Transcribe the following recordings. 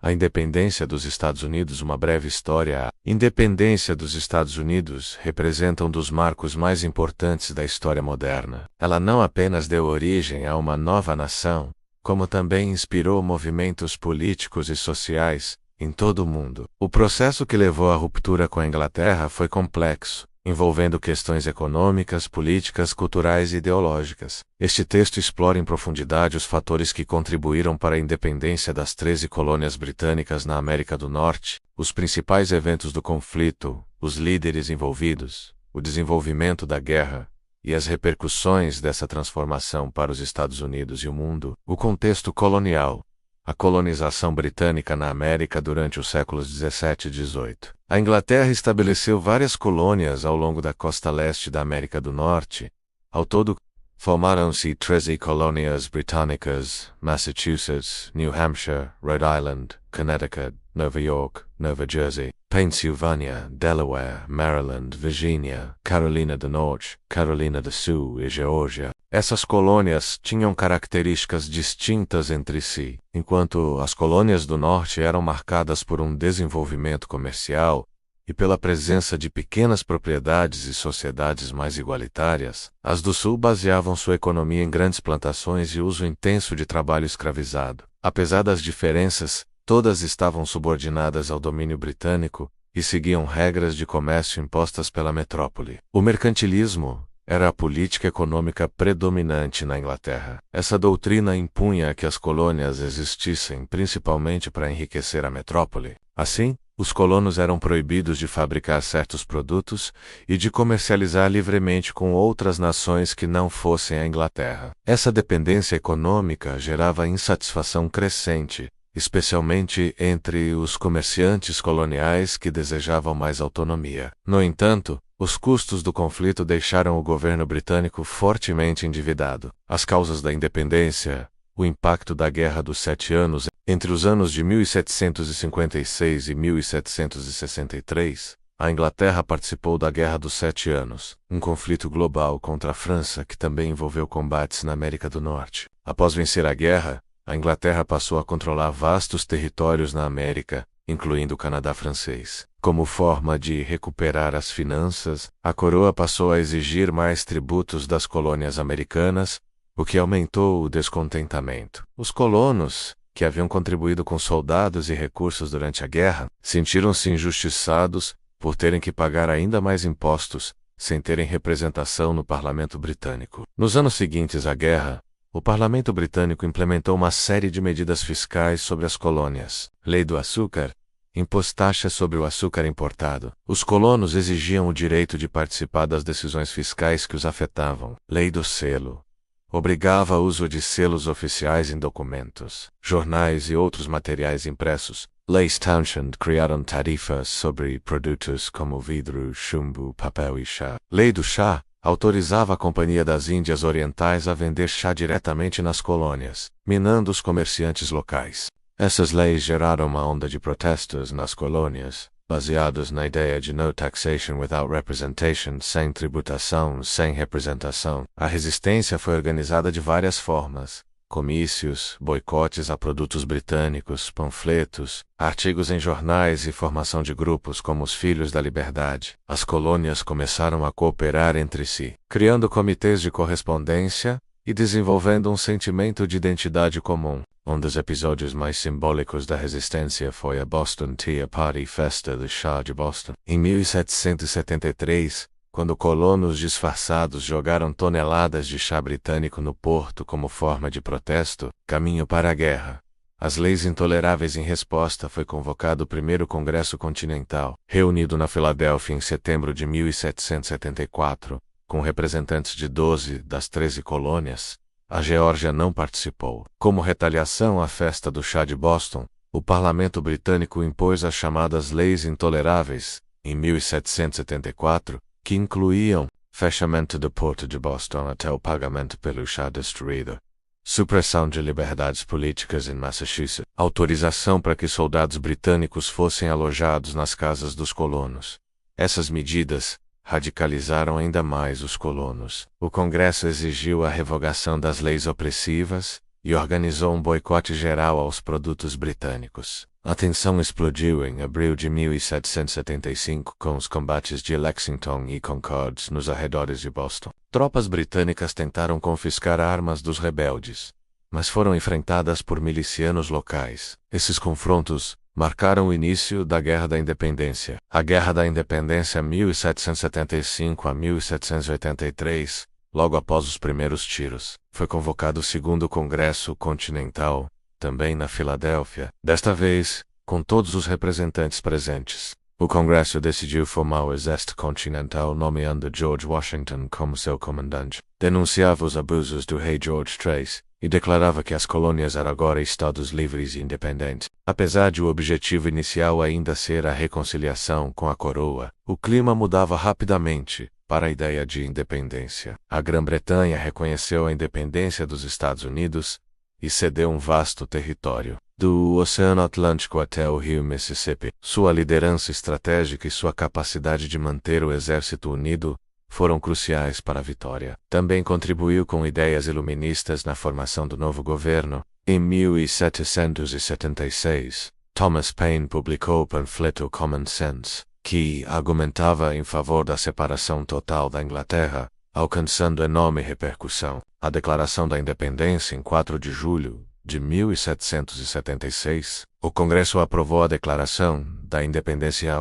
A independência dos Estados Unidos. Uma breve história. A independência dos Estados Unidos representa um dos marcos mais importantes da história moderna. Ela não apenas deu origem a uma nova nação, como também inspirou movimentos políticos e sociais em todo o mundo. O processo que levou à ruptura com a Inglaterra foi complexo, envolvendo questões econômicas, políticas, culturais e ideológicas. Este texto explora em profundidade os fatores que contribuíram para a independência das 13 colônias britânicas na América do Norte, os principais eventos do conflito, os líderes envolvidos, o desenvolvimento da guerra e as repercussões dessa transformação para os Estados Unidos e o mundo. O contexto colonial. A colonização britânica na América durante os séculos 17 e 18. A Inglaterra estabeleceu várias colônias ao longo da costa leste da América do Norte. Ao todo, formaram-se 13 colônias britânicas: Massachusetts, New Hampshire, Rhode Island, Connecticut, Nova York, Nova Jersey, Pennsylvania, Delaware, Maryland, Virgínia, Carolina do Norte, Carolina do Sul e Geórgia. Essas colônias tinham características distintas entre si. Enquanto as colônias do Norte eram marcadas por um desenvolvimento comercial e pela presença de pequenas propriedades e sociedades mais igualitárias, as do Sul baseavam sua economia em grandes plantações e uso intenso de trabalho escravizado. Apesar das diferenças, todas estavam subordinadas ao domínio britânico e seguiam regras de comércio impostas pela metrópole. O mercantilismo era a política econômica predominante na Inglaterra. Essa doutrina impunha que as colônias existissem principalmente para enriquecer a metrópole. Assim, os colonos eram proibidos de fabricar certos produtos e de comercializar livremente com outras nações que não fossem a Inglaterra. Essa dependência econômica gerava insatisfação crescente, especialmente entre os comerciantes coloniais que desejavam mais autonomia. No entanto, os custos do conflito deixaram o governo britânico fortemente endividado. As causas da independência, o impacto da Guerra dos 7 Anos entre os anos de 1756 e 1763, a Inglaterra participou da Guerra dos 7 Anos, um conflito global contra a França que também envolveu combates na América do Norte. Após vencer a guerra, a Inglaterra passou a controlar vastos territórios na América, incluindo o Canadá francês. Como forma de recuperar as finanças, a coroa passou a exigir mais tributos das colônias americanas, o que aumentou o descontentamento. Os colonos, que haviam contribuído com soldados e recursos durante a guerra, sentiram-se injustiçados por terem que pagar ainda mais impostos, sem terem representação no parlamento britânico. Nos anos seguintes à guerra, o parlamento britânico implementou uma série de medidas fiscais sobre as colônias. Lei do açúcar impôs taxas sobre o açúcar importado. Os colonos exigiam o direito de participar das decisões fiscais que os afetavam. Lei do selo obrigava o uso de selos oficiais em documentos, jornais e outros materiais impressos. Leis Townshend criaram tarifas sobre produtos como vidro, chumbo, papel e chá. Lei do chá autorizava a Companhia das Índias Orientais a vender chá diretamente nas colônias, minando os comerciantes locais. Essas leis geraram uma onda de protestos nas colônias, baseados na ideia de no taxation without representation, sem tributação, sem representação. A resistência foi organizada de várias formas: comícios, boicotes a produtos britânicos, panfletos, artigos em jornais e formação de grupos como os Filhos da Liberdade. As colônias começaram a cooperar entre si, criando comitês de correspondência e desenvolvendo um sentimento de identidade comum. Um dos episódios mais simbólicos da resistência foi a Boston Tea Party Festa do Chá de Boston. Em 1773, quando colonos disfarçados jogaram toneladas de chá britânico no porto como forma de protesto, caminho para a guerra. As leis intoleráveis. Em resposta, foi convocado o primeiro Congresso Continental, reunido na Filadélfia em setembro de 1774, com representantes de 12 das 13 colônias. A Geórgia não participou. Como retaliação à festa do chá de Boston, o parlamento britânico impôs as chamadas Leis Intoleráveis, em 1774, que incluíam fechamento do porto de Boston até o pagamento pelo chá destruído, supressão de liberdades políticas em Massachusetts, autorização para que soldados britânicos fossem alojados nas casas dos colonos. Essas medidas radicalizaram ainda mais os colonos. O Congresso exigiu a revogação das leis opressivas e organizou um boicote geral aos produtos britânicos. A tensão explodiu em abril de 1775 com os combates de Lexington e Concord nos arredores de Boston. Tropas britânicas tentaram confiscar armas dos rebeldes, mas foram enfrentadas por milicianos locais. Esses confrontos marcaram o início da Guerra da Independência. A Guerra da Independência 1775 a 1783, logo após os primeiros tiros, foi convocado o Segundo Congresso Continental, também na Filadélfia, desta vez, com todos os representantes presentes. O Congresso decidiu formar o Exército Continental, nomeando George Washington como seu comandante. Denunciava os abusos do rei George III e declarava que as colônias eram agora estados livres e independentes. Apesar de o objetivo inicial ainda ser a reconciliação com a coroa, o clima mudava rapidamente para a ideia de independência. A Grã-Bretanha reconheceu a independência dos Estados Unidos e cedeu um vasto território, do Oceano Atlântico até o rio Mississippi. Sua liderança estratégica e sua capacidade de manter o exército unido foram cruciais para a vitória. Também contribuiu com ideias iluministas na formação do novo governo. Em 1776, Thomas Paine publicou o panfleto Common Sense, que argumentava em favor da separação total da Inglaterra, alcançando enorme repercussão. A Declaração da Independência, em 4 de julho de 1776, o Congresso aprovou a Declaração da Independência,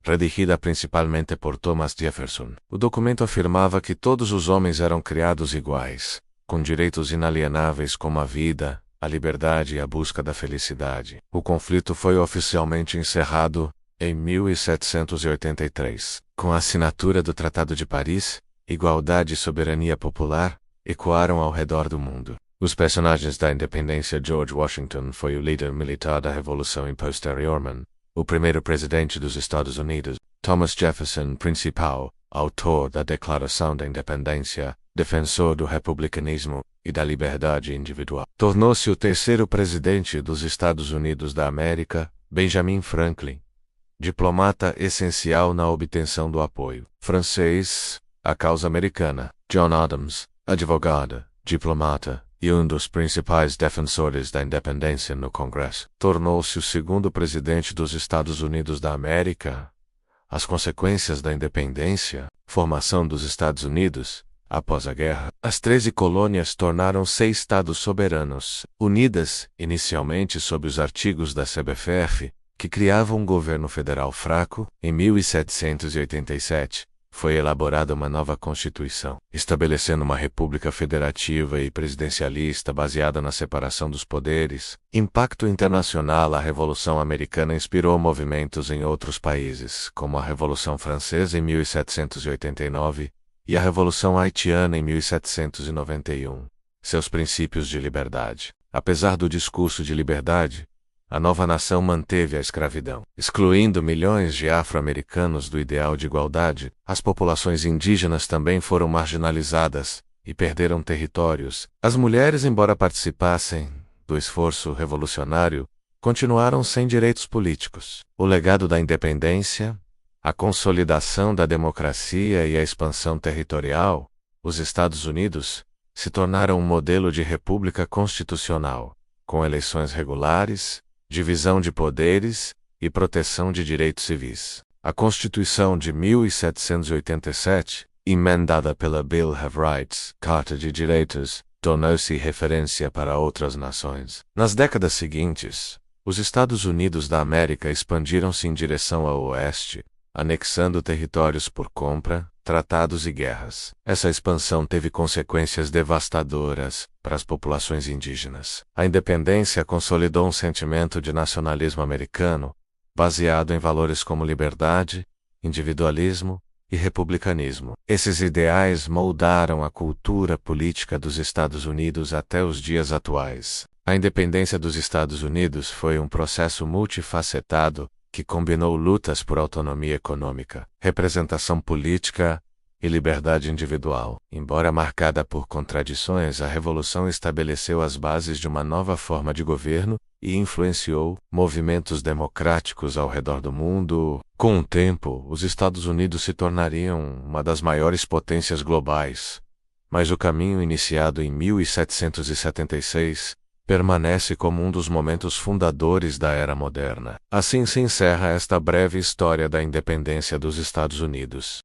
redigida principalmente por Thomas Jefferson. O documento afirmava que todos os homens eram criados iguais, com direitos inalienáveis como a vida, a liberdade e a busca da felicidade. O conflito foi oficialmente encerrado em 1783. Com a assinatura do Tratado de Paris, igualdade e soberania popular ecoaram ao redor do mundo. Os personagens da independência. George Washington foi o líder militar da Revolução e posteriormente o primeiro presidente dos Estados Unidos. Thomas Jefferson, principal autor da Declaração da Independência, defensor do republicanismo e da liberdade individual, tornou-se o terceiro presidente dos Estados Unidos da América. Benjamin Franklin, diplomata essencial na obtenção do apoio francês à causa americana. John Adams, advogado, diplomata e um dos principais defensores da independência no Congresso, tornou-se o segundo presidente dos Estados Unidos da América. As consequências da independência, formação dos Estados Unidos, após a guerra, as 13 colônias tornaram-se estados soberanos, unidas inicialmente sob os artigos da CBFF, que criavam um governo federal fraco. Em 1787, foi elaborada uma nova Constituição, estabelecendo uma república federativa e presidencialista baseada na separação dos poderes. Impacto internacional. A Revolução Americana inspirou movimentos em outros países, como a Revolução Francesa em 1789 e a Revolução Haitiana em 1791. Seus princípios de liberdade. Apesar do discurso de liberdade, a nova nação manteve a escravidão, excluindo milhões de afro-americanos do ideal de igualdade. As populações indígenas também foram marginalizadas e perderam territórios. As mulheres, embora participassem do esforço revolucionário, continuaram sem direitos políticos. O legado da independência, a consolidação da democracia e a expansão territorial. Os Estados Unidos se tornaram um modelo de república constitucional, com eleições regulares, divisão de poderes e proteção de direitos civis. A Constituição de 1787, emendada pela Bill of Rights, Carta de Direitos, tornou-se referência para outras nações. Nas décadas seguintes, os Estados Unidos da América expandiram-se em direção ao oeste, anexando territórios por compra, tratados e guerras. Essa expansão teve consequências devastadoras para as populações indígenas. A independência consolidou um sentimento de nacionalismo americano, baseado em valores como liberdade, individualismo e republicanismo. Esses ideais moldaram a cultura política dos Estados Unidos até os dias atuais. A independência dos Estados Unidos foi um processo multifacetado que combinou lutas por autonomia econômica, representação política e liberdade individual. Embora marcada por contradições, a Revolução estabeleceu as bases de uma nova forma de governo e influenciou movimentos democráticos ao redor do mundo. Com o tempo, os Estados Unidos se tornariam uma das maiores potências globais, mas o caminho iniciado em 1776 permanece como um dos momentos fundadores da era moderna. Assim se encerra esta breve história da independência dos Estados Unidos.